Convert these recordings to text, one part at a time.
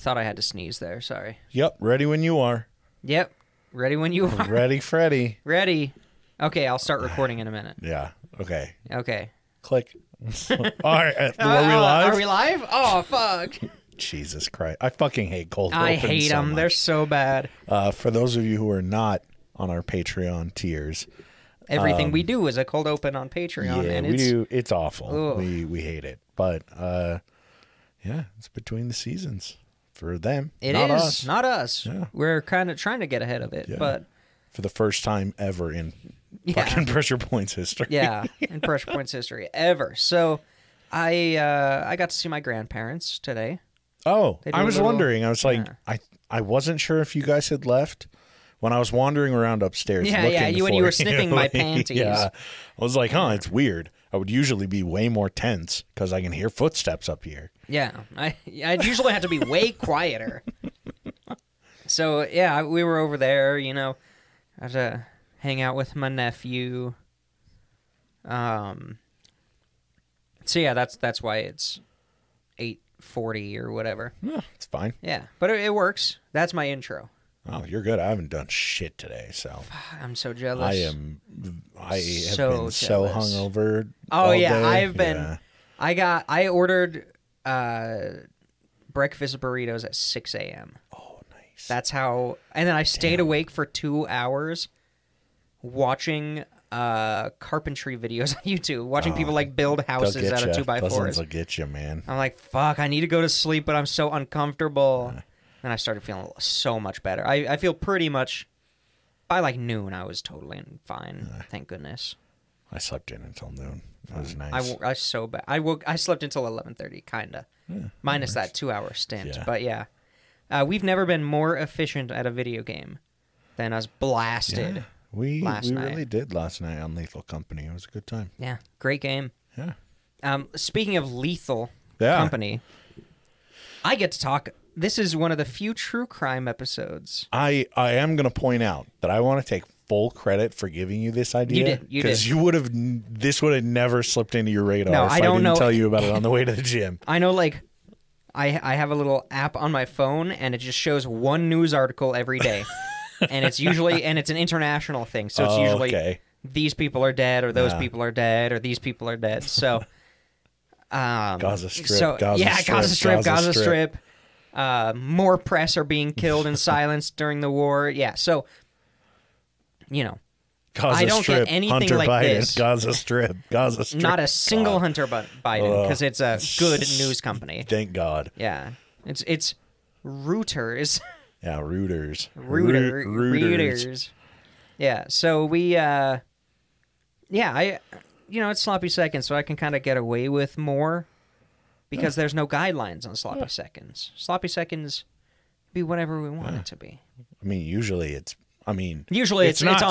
Thought I had to sneeze there. Sorry. Yep, ready when you are. Yep. Ready when you are. Ready, Freddy. Ready. Okay, I'll start recording in a minute. Yeah, okay. Okay. Click. All right, are we live? Are we live? Oh, fuck. Jesus Christ. I fucking hate cold opens. I hate them. So They're so bad. for those of you who are not on our Patreon tiers. Everything we do is a cold open on Patreon. Yeah, and we do. It's awful. Ugh. We hate it. But, yeah, it's between the seasons for them. It not is. us. Not us. Yeah. We're kind of trying to get ahead of it, Yeah. but... For the first time ever in Yeah. fucking Pressure Points history. Yeah, in Pressure Points history ever. So I got to see my grandparents today. Oh, They do I a was little- wondering. I was like, Yeah. I wasn't sure if you guys had left when I was wandering around upstairs. Yeah, looking yeah, when you for were sniffing my panties. Yeah, I was like, huh, it's weird. I would usually be way more tense because I can hear footsteps up here. Yeah, I'd usually have to be way quieter. So yeah, we were over there. You know, I had to hang out with my nephew. So yeah, that's why it's 8:40 or whatever. Yeah, it's fine. Yeah, but it works. That's my intro. Oh, you're good. I haven't done shit today, so I'm so jealous. I have So been so jealous. hungover. Oh all yeah, day. I've been. Yeah. I ordered breakfast burritos at 6 a.m. Oh, nice. That's how. And then I stayed awake for 2 hours watching carpentry videos on YouTube, watching people like build houses out of 2x4s. Those will get you, man. I'm like, fuck, I need to go to sleep, but I'm so uncomfortable. And I started feeling so much better. I feel pretty much, by like noon, I was totally fine. Thank goodness. I slept in until noon. That was nice. I so bad. I slept until 11:30, kinda, minus that 2-hour stint. Yeah. But yeah, we've never been more efficient at a video game than us blasted. Yeah, we last night. really did last night on Lethal Company. It was a good time. Yeah, great game. Yeah. Speaking of Lethal Yeah. Company, I get to talk. This is one of the few true crime episodes. I am going to point out that I want to take full credit for giving you this idea. You did. Because you would have, this would have never slipped into your radar No, if I I don't didn't know. tell you about it on the way to the gym. I know, like, I have a little app on my phone, and it just shows one news article every day. And it's usually, and it's an international thing. So it's usually okay. these people are dead, or those Yeah. people are dead, or these people are dead. So, Gaza Strip, so Gaza yeah, Strip, Gaza Strip. More press are being killed and silenced during the war. Yeah, so, you know, Gaza I don't Strip, get anything Hunter like Biden, this. Gaza Strip, Gaza Strip. not a single Hunter Biden, because it's a good news company. Thank God. Yeah, it's Reuters. Yeah, Reuters. Reuters. Yeah, so we, I, it's sloppy seconds, so I can kind of get away with more because there's no guidelines on sloppy seconds. Sloppy seconds be whatever we want it to be. I mean, usually it's on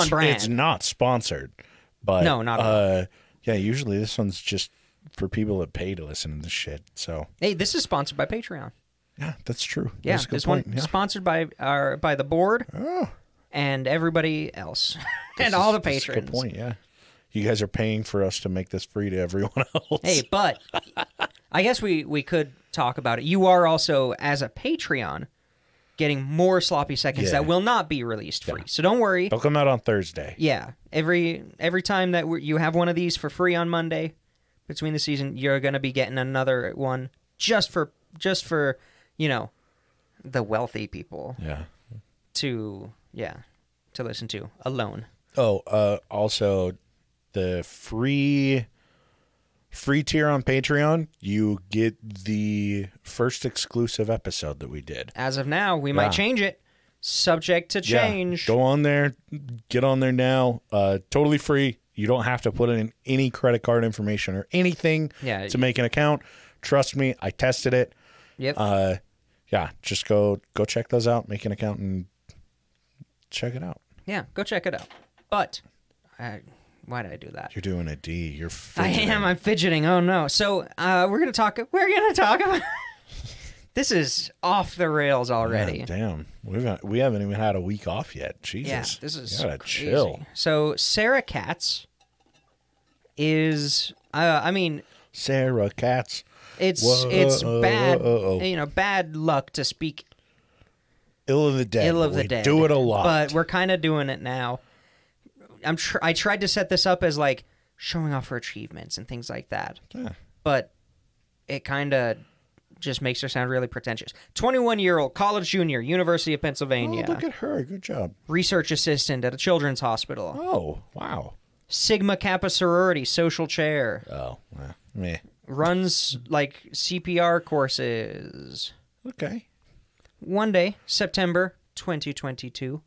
brand. It's not sponsored, but No, not at all. Yeah, usually this one's just for people that pay to listen to this shit. So Hey, this is sponsored by Patreon. yeah, that's true. Yeah, That's a good this point. one Yeah. sponsored by the board Oh, and everybody else and all the that's a patrons. good point. Yeah, you guys are paying for us to make this free to everyone else. Hey, but I guess we could talk about it. You are also, as a Patreon, getting more sloppy seconds Yeah. that will not be released free. So don't worry. They'll come out on Thursday. Yeah, every time that you have one of these for free on Monday between the season, you're gonna be getting another one just for the wealthy people Yeah. to listen to alone. Oh, also the free tier on Patreon, you get the first exclusive episode that we did. As of now, we might change it. Subject to change. Yeah, go on there, get on there now. Totally free. You don't have to put in any credit card information or anything to make an account. Trust me, I tested it. Yep. Yeah, just go check those out, make an account, and check it out. Yeah, go check it out. But why did I do that? You're doing a D. You're fidgeting. I am. I'm fidgeting. Oh no. So we're gonna talk about. This is off the rails already. Yeah, damn, we haven't even had a week off yet. Jesus. Yeah, this is you gotta crazy. chill. So Sarah Katz is, Sarah Katz. It's bad, bad luck to speak ill of the dead. ill of the we dead. do it a lot. But we're kind of doing it now. I tried to set this up as like showing off her achievements and things like that. Yeah. But it kind of just makes her sound really pretentious. 21-year-old college junior, University of Pennsylvania. Oh, look at her. Good job. Research assistant at a children's hospital. Oh, wow. Sigma Kappa sorority, social chair. Oh, meh. Runs like CPR courses. Okay. One day, September 2022.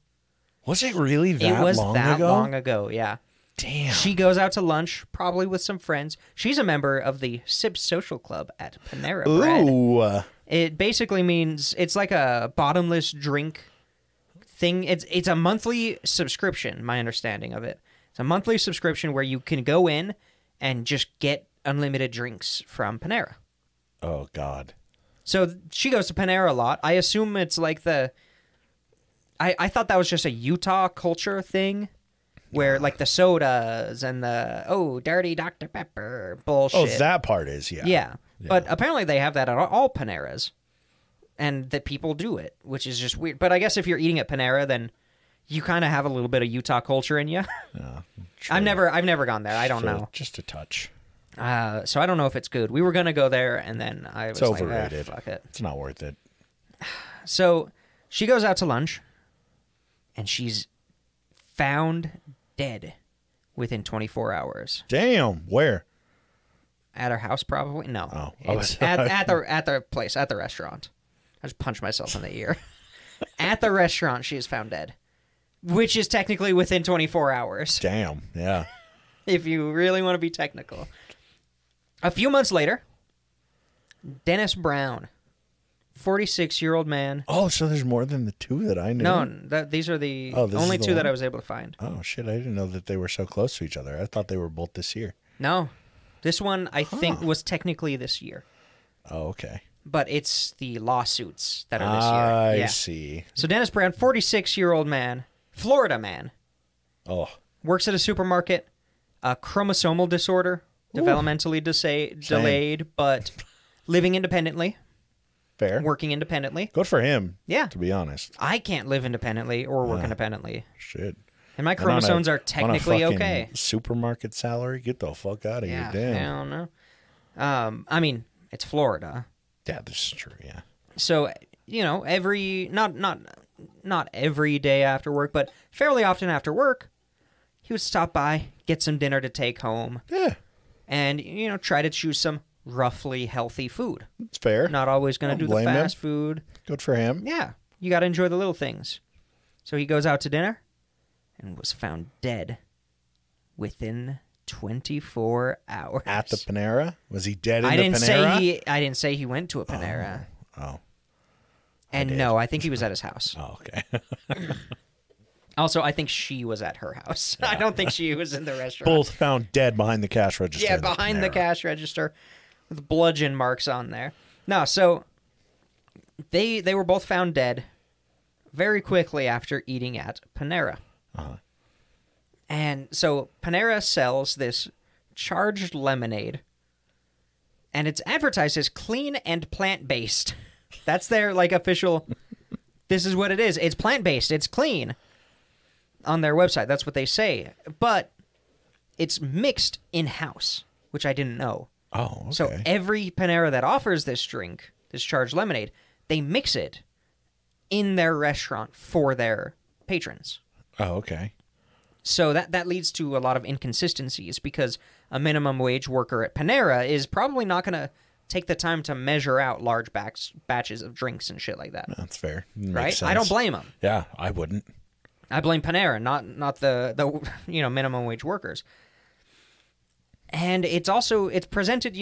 Was it really that long ago? It was that long ago, yeah. Damn. She goes out to lunch, probably with some friends. She's a member of the Sips Social Club at Panera Bread. Ooh. It basically means it's like a bottomless drink thing. It's a monthly subscription, my understanding of it. It's a monthly subscription where you can go in and just get unlimited drinks from Panera. Oh, God. So she goes to Panera a lot. I assume it's like I thought that was just a Utah culture thing. Where, like, the sodas and the, dirty Dr. Pepper bullshit. Oh, that part is, yeah. Yeah. But apparently they have that at all Paneras. And that people do it, which is just weird. But I guess if you're eating at Panera, then you kind of have a little bit of Utah culture in you. Yeah, I've never gone there. I don't know. Just a touch. So I don't know if it's good. We were going to go there, and then I was overrated. Fuck it. It's not worth it. So she goes out to lunch, and she's found dead within 24 hours. Damn, where? At her house, probably. No, Oh, it's at the place, at the restaurant. I just punched myself in the ear. At the restaurant, she is found dead, which is technically within 24 hours. Damn, yeah. If you really want to be technical. A few months later, Dennis Brown, 46-year-old man. Oh, so there's more than the two that I knew? No, these are the only two that I was able to find. Oh, shit, I didn't know that they were so close to each other. I thought they were both this year. No, this one I think was technically this year. Oh, okay. But it's the lawsuits that are this year. I see. So Dennis Brown, 46-year-old man, Florida man, Oh. works at a supermarket, a chromosomal disorder, developmentally delayed, but living independently. Fair. Working independently. Good for him. Yeah. To be honest. I can't live independently or work independently. Shit. And my chromosomes are technically on a fucking okay. supermarket salary? Get the fuck out of here. Damn. I don't know. I mean, it's Florida. Yeah, this is true, yeah. So, every not every day after work, but fairly often after work, he would stop by, get some dinner to take home. Yeah. And, try to choose some roughly healthy food. It's fair. Not always going to do the fast food. Good for him. Yeah. You got to enjoy the little things. So he goes out to dinner and was found dead within 24 hours. At the Panera? Was he dead in the Panera? I didn't say he went to a Panera. Oh. And no, I think he was at his house. Oh, okay. Also, I think she was at her house. I don't think she was in the restaurant. Both found dead behind the cash register. Yeah, behind the cash register with bludgeon marks on there. No, so they were both found dead very quickly after eating at Panera. Uh-huh. And so Panera sells this charged lemonade, and it's advertised as clean and plant-based. That's their, official, this is what it is. It's plant-based. It's clean. On their website, that's what they say. But it's mixed in-house, which I didn't know. Oh, okay. So every Panera that offers this drink, this charged lemonade, they mix it in their restaurant for their patrons. Oh, okay. So that leads to a lot of inconsistencies because a minimum wage worker at Panera is probably not going to take the time to measure out large batches of drinks and shit like that. That's fair. Right? Sense. I don't blame them. Yeah, I wouldn't. I blame Panera, not the minimum wage workers. And it's presented,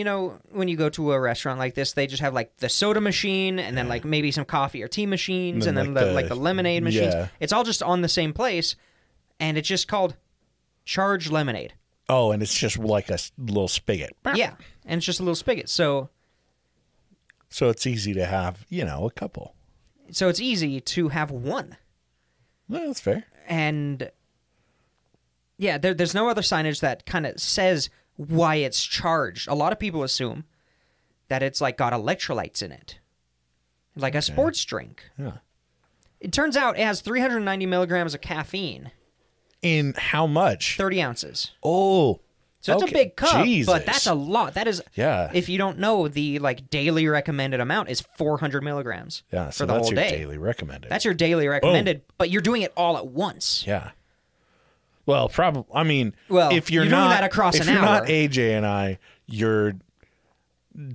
when you go to a restaurant like this, they just have the soda machine and then maybe some coffee or tea machines and then the lemonade machines. Yeah. It's all just on the same place, and it's just called charged lemonade. Oh, and it's just like a little spigot. Yeah, and it's just a little spigot. So it's easy to have, a couple. So it's easy to have one. Well, that's fair. And yeah, there's no other signage that kind of says why it's charged. A lot of people assume that it's like got electrolytes in it, like a sports drink. Yeah. It turns out it has 390 milligrams of caffeine. In how much? 30 ounces. Oh. So it's a big cup, Jesus. but that's a lot. That is, Yeah. if you don't know, the like daily recommended amount is 400 milligrams Yeah, so for the that's whole your day. daily recommended. That's your daily recommended, but you're doing it all at once. Yeah. Well, probably. I mean, Well, if you're you're doing not that across if an you're not hour. AJ and I, you're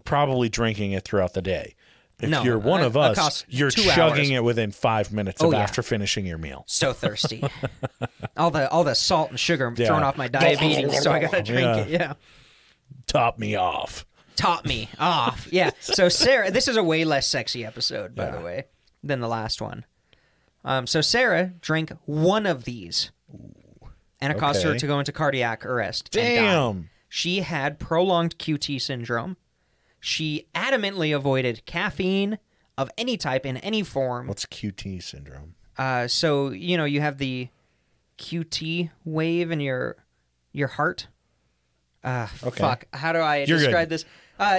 probably drinking it throughout the day. If No, you're one of us, across you're 2 chugging hours. it within 5 minutes Oh, of yeah. after finishing your meal. So thirsty. all the salt and sugar Yeah. throwing off my diabetes, so I gotta drink Yeah. it. Yeah. Top me off. Top me off. Yeah. So Sarah, this is a way less sexy episode, by the way, than the last one. So Sarah drank one of these, and it caused her Okay. to go into cardiac arrest. and die. Damn. She had prolonged QT syndrome. She adamantly avoided caffeine of any type in any form. What's QT syndrome? So you have the QT wave in your heart. Okay. Fuck. How do I You're describe good. this?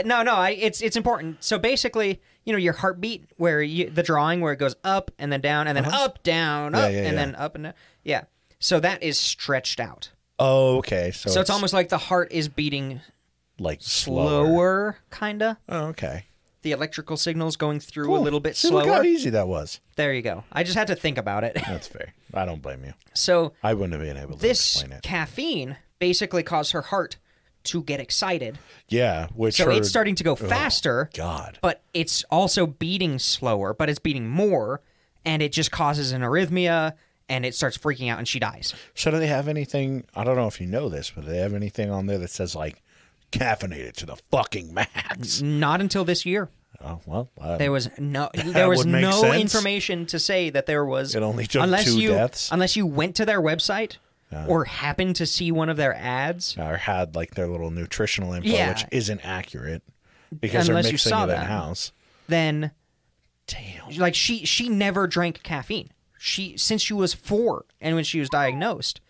No. It's important. So basically, your heartbeat, where the drawing where it goes up and then down and then up, down, up, and then up and down. Yeah. So that is stretched out. Oh, okay. So So it's almost like the heart is beating like slower. slower, kinda. Oh, okay. The electrical signals going through a Cool. little bit See, look how slower. easy that was. There you go. I just had to think about it. That's fair. I don't blame you. So I wouldn't have been able to this explain it. caffeine basically caused her heart to get excited. Yeah, which So her- it's starting to go faster, God. but it's also beating slower, but it's beating more, and it just causes an arrhythmia, and it starts freaking out, and she dies. So do they have anything? I don't know if you know this, but do they have anything on there that says like caffeinated to the fucking max? Not until this year. Oh well, There was no would make sense. information to say that there was. It only took unless 2 you, deaths. Unless you went to their website or happened to see one of their ads. or had like their little nutritional info, Yeah. which isn't accurate because Unless they're you mixing saw it that. in house. Then Damn. like she never drank caffeine. Since she was 4 and when she was diagnosed,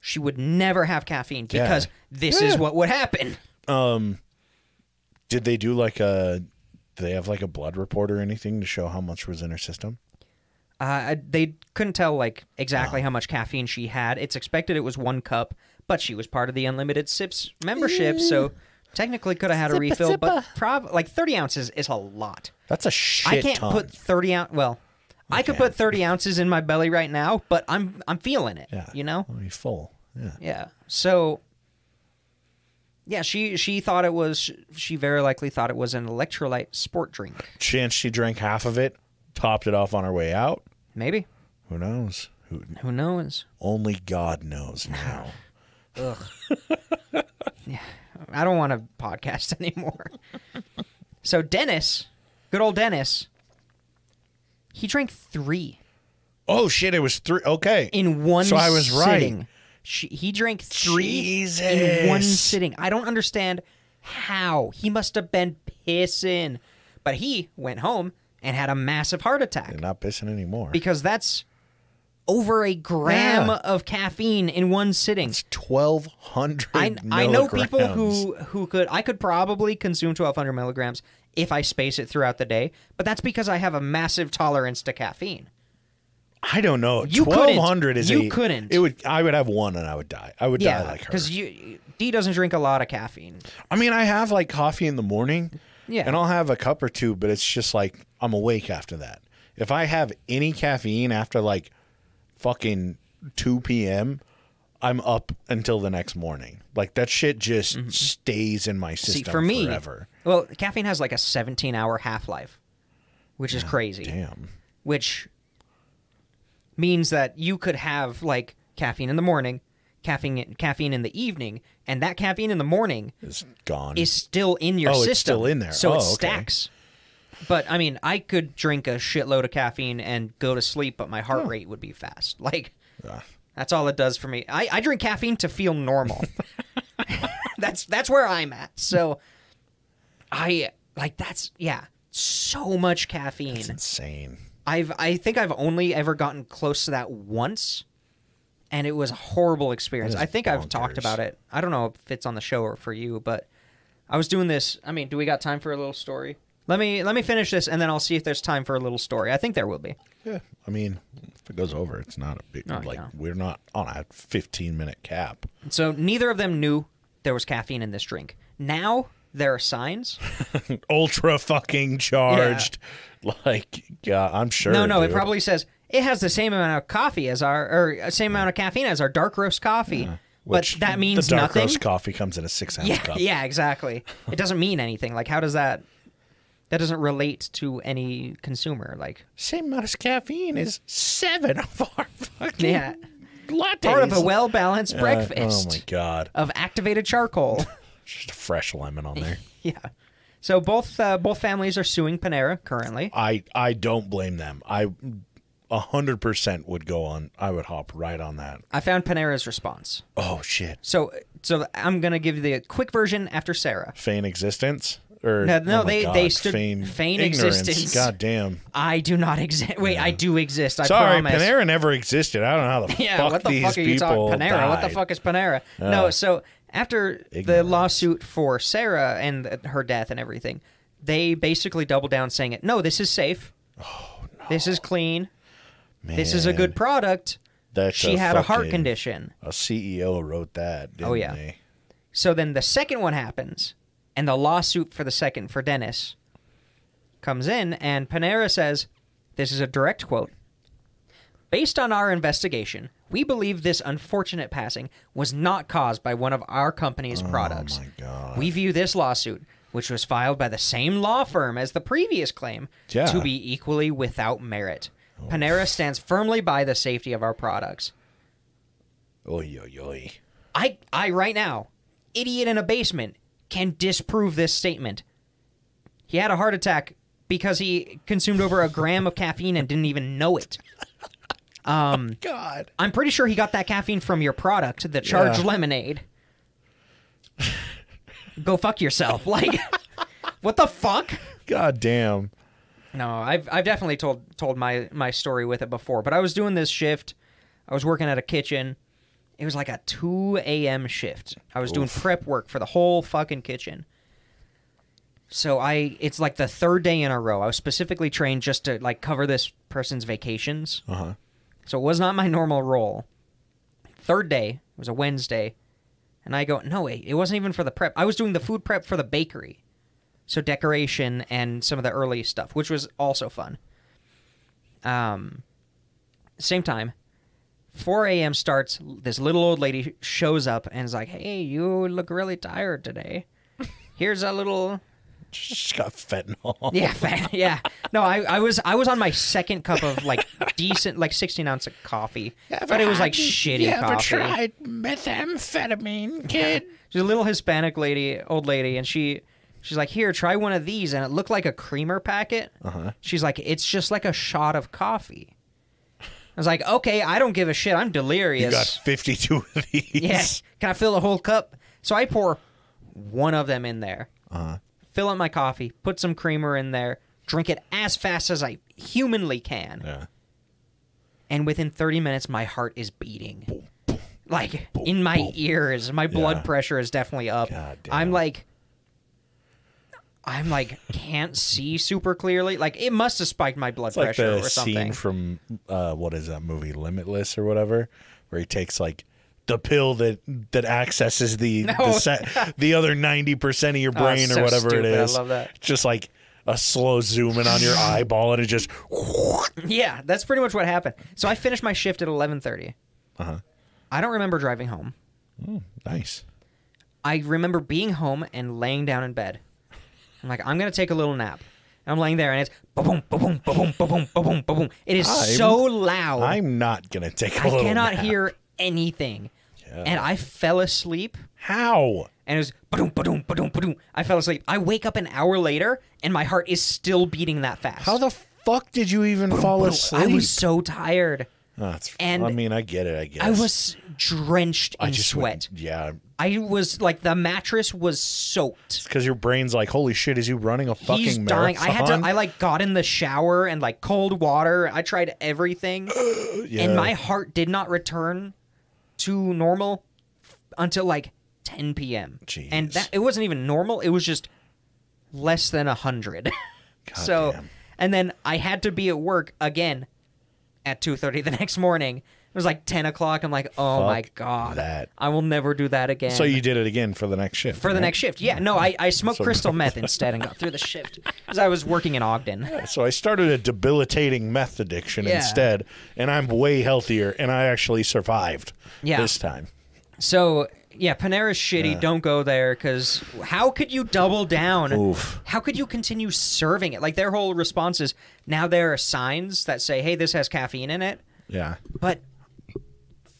she would never have caffeine because this is what would happen. Did they do like a? Do they have like a blood report or anything to show how much was in her system? They couldn't tell like exactly how much caffeine she had. It's expected it was 1 cup, but she was part of the Unlimited Sips membership, so technically could have had a refill. But like 30 ounces is a lot. That's a shit I can't ton. put 30 ounce. Well, I could put 30 ounces in my belly right now, but I'm feeling it. Yeah. You know? Oh, he's full. Yeah. Yeah. So, yeah, she thought it was. She very likely thought it was an electrolyte sport drink. Chance she drank half of it, topped it off on her way out. Maybe. Who knows? Who knows? Only God knows now. Ugh. Yeah. I don't want to podcast anymore. So Dennis, good old Dennis, he drank 3 Oh shit! It was 3. Okay. in one. So I was right. sitting. He drank 3 Jesus. in one sitting. I don't understand how. He must have been pissing, but he went home and had a massive heart attack They're not pissing anymore. because that's over a gram Yeah. of caffeine in one sitting. It's 1,200 I know people milligrams. who could. I could probably consume 1,200 milligrams if I space it throughout the day, but that's because I have a massive tolerance to caffeine. I don't know. You couldn't. 1,200 is You couldn't. It would. I would have 1 and I would die. I would die like her. because D doesn't drink a lot of caffeine. I mean, I have like coffee in the morning. Yeah. And I'll have a cup or 2, but it's just like I'm awake after that. If I have any caffeine after like fucking 2 p.m., I'm up until the next morning. Like that shit just stays in my system for me, forever. well, caffeine has like a 17-hour half-life, which is crazy. Damn. Which means that you could have like caffeine in the morning, caffeine in the evening, and that caffeine in the morning It's gone. is still in your Oh, system. it's still in there. So Oh, it okay. stacks. But I mean, I could drink a shitload of caffeine and go to sleep, but my heart rate would be fast. Like that's all it does for me. I drink caffeine to feel normal. That's where I'm at. So that's so much caffeine. It's insane. I think I've only ever gotten close to that once, and it was a horrible experience. That is I think I've talked bonkers. about it. I don't know if it's on the show or for you, but I was doing this. I mean, do we got time for a little story? Let me finish this, and then I'll see if there's time for a little story. I think there will be. Yeah, I mean, if it goes over, it's not a big we're not on a 15-minute cap. So neither of them knew there was caffeine in this drink. Now there are signs. Ultra fucking charged. Yeah. Like, yeah, I'm sure. No, it probably says it has the same amount of coffee as same amount of caffeine as our dark roast coffee. Yeah. But that means the dark nothing. roast coffee comes in a 6-ounce cup. Yeah, exactly. It doesn't mean anything. Like, how does that? That doesn't relate to any consumer. Like, same amount of caffeine is 7 of our fucking lattes. Part of a well-balanced breakfast. Oh my god! Of activated charcoal. Just a fresh lemon on there. Yeah. So both families are suing Panera currently. I don't blame them. I 100% would go on. I would hop right on that. I found Panera's response. Oh shit! So I'm gonna give you the quick version after Sarah. Feign existence. Or, they stood feign existence. God damn. I do not exist. Wait, I do exist. I Sorry, promise. Panera never existed. I don't know how the fuck what the these fuck are you talking? Panera. Died. What the fuck is Panera? No, so after the lawsuit for Sarah and her death and everything, they basically doubled down saying no, this is safe. Oh, no. This is clean. Man, this is a good product. She had a heart condition. A CEO wrote that, didn't they? So then the second one happens. And the lawsuit for Dennis comes in, and Panera says, this is a direct quote, "Based on our investigation, we believe this unfortunate passing was not caused by one of our company's products. Oh my God. We view this lawsuit, which was filed by the same law firm as the previous claim, to be equally without merit. Panera stands firmly by the safety of our products." Oy, oy, oy. I right now, idiot in a basement, can disprove this statement. He had a heart attack because he consumed over a gram of caffeine and didn't even know it. God. I'm pretty sure he got that caffeine from your product, the charged lemonade. Go fuck yourself. Like, what the fuck? God damn. No, I've definitely told my story with it before, but I was doing this shift. I was working at a kitchen. It was like a 2 a.m. shift. I was doing prep work for the whole fucking kitchen. So it's like the third day in a row. I was specifically trained just to like cover this person's vacations. Uh-huh. So it was not my normal role. Third day, it was a Wednesday. And I go, no, wait, it wasn't even for the prep. I was doing the food prep for the bakery. So decoration and some of the early stuff, which was also fun. Same time. 4 a.m. starts, this little old lady shows up and is like, "Hey, you look really tired today. Here's a little..." She got fentanyl. Yeah. No, I was on my second cup of, like, decent, like, 16-ounce of coffee. But it was, like, shitty coffee. You ever tried methamphetamine, kid? Yeah. She's a little Hispanic old lady, and she's like, "Here, try one of these." And it looked like a creamer packet. Uh-huh. She's like, "It's just like a shot of coffee." I was like, okay, I don't give a shit. I'm delirious. You got 52 of these. Yeah. Can I fill a whole cup? So I pour one of them in there. Uh-huh. Fill up my coffee. Put some creamer in there. Drink it as fast as I humanly can. Yeah. And within 30 minutes, my heart is beating. Boom, boom, like, boom, in my boom. ears. My blood pressure is definitely up. God damn. I'm like, can't see super clearly. Like, it must have spiked my blood pressure or something. Scene from, what is that movie, Limitless or whatever, where he takes, like, the pill that accesses the other 90% of your brain or whatever stupid. it is. I love that. Just like a slow zoom in on your eyeball and it just... Yeah, that's pretty much what happened. So I finished my shift at 11:30. Uh-huh. I don't remember driving home. Nice. I remember being home and laying down in bed. I'm like, I'm going to take a little nap. And I'm laying there, and it's ba-boom, ba-boom, ba-boom, ba-boom, ba-boom, ba-boom. It is so loud. I'm not going to take a little nap. I cannot hear anything. Yeah. And I fell asleep. How? And it was ba-doom, ba-doom, ba-doom, ba-doom. I fell asleep. I wake up an hour later, and my heart is still beating that fast. How the fuck did you even fall asleep? I was so tired. I mean, I get it, I guess. I was drenched in sweat. I was like, the mattress was soaked. It's because your brain's like, holy shit, is you running a fucking marathon? I like got in the shower and like cold water. I tried everything. And my heart did not return to normal until like 10 p.m. Jeez. And that it wasn't even normal. It was just less than 100. So, damn. and then I had to be at work again at 2:30 the next morning. It was like 10 o'clock. I'm like, oh Fuck my God. that. I will never do that again. So you did it again for the next shift. For the right? next shift. Yeah, no, I smoked crystal meth instead and got through the shift because I was working in Ogden. So I started a debilitating meth addiction Yeah. instead, and I'm way healthier, and I actually survived Yeah. this time. So, yeah, Panera's shitty. Don't go there because how could you double down? Oof. How could you continue serving it? Like, their whole response is now there are signs that say, hey, this has caffeine in it. Yeah. But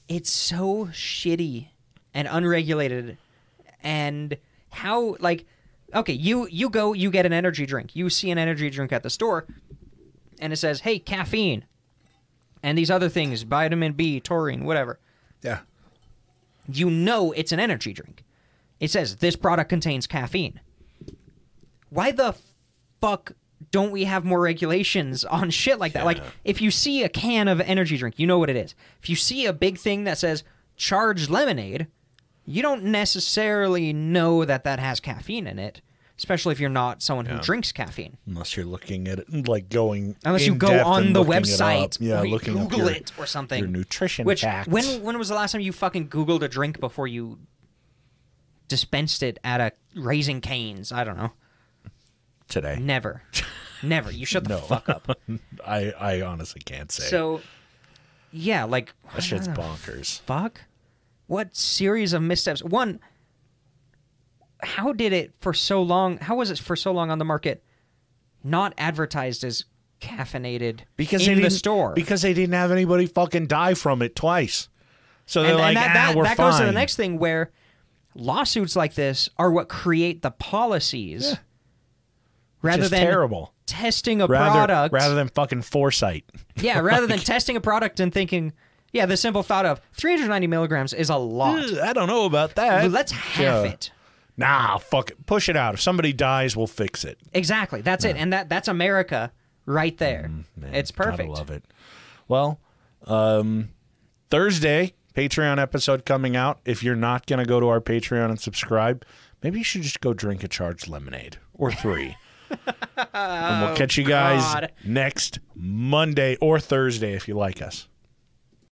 it's so shitty and unregulated. And how, like, okay, you go, you get an energy drink. You see an energy drink at the store, and it says, hey, caffeine. And these other things, vitamin B, taurine, whatever. Yeah. You know it's an energy drink. It says this product contains caffeine. Why the fuck don't we have more regulations on shit like that? Yeah. Like, if you see a can of energy drink, you know what it is. If you see a big thing that says charged lemonade, you don't necessarily know that that has caffeine in it, especially if you're not someone who drinks caffeine. Unless you're looking at it, like going Unless you in go depth on and the looking it website up. Yeah, or you looking up Google your, it or something. your nutrition Which, facts. when was the last time you fucking Googled a drink before you dispensed it at a Raising Cane's? I don't know. Today. Never. Never. You shut the No. fuck up. I honestly can't say. So, yeah, like... that shit's bonkers. Fuck? What series of missteps? One, how did it for so long... How was it for so long on the market not advertised as caffeinated in the store? Because they didn't have anybody fucking die from it twice. So they're like, we're that fine. goes to the next thing where lawsuits like this are what create the policies. Yeah. Rather Just than terrible. testing a product. Rather than fucking foresight. Yeah, rather than testing a product and thinking, yeah, the simple thought of 390 milligrams is a lot. I don't know about that. Well, let's half it. Nah, fuck it. Push it out. If somebody dies, we'll fix it. Exactly. That's it. And that's America right there. Man, it's perfect. Gotta love it. Well, Thursday, Patreon episode coming out. If you're not going to go to our Patreon and subscribe, maybe you should just go drink a charged lemonade or 3. And we'll catch you guys God. next Monday or Thursday if you like us.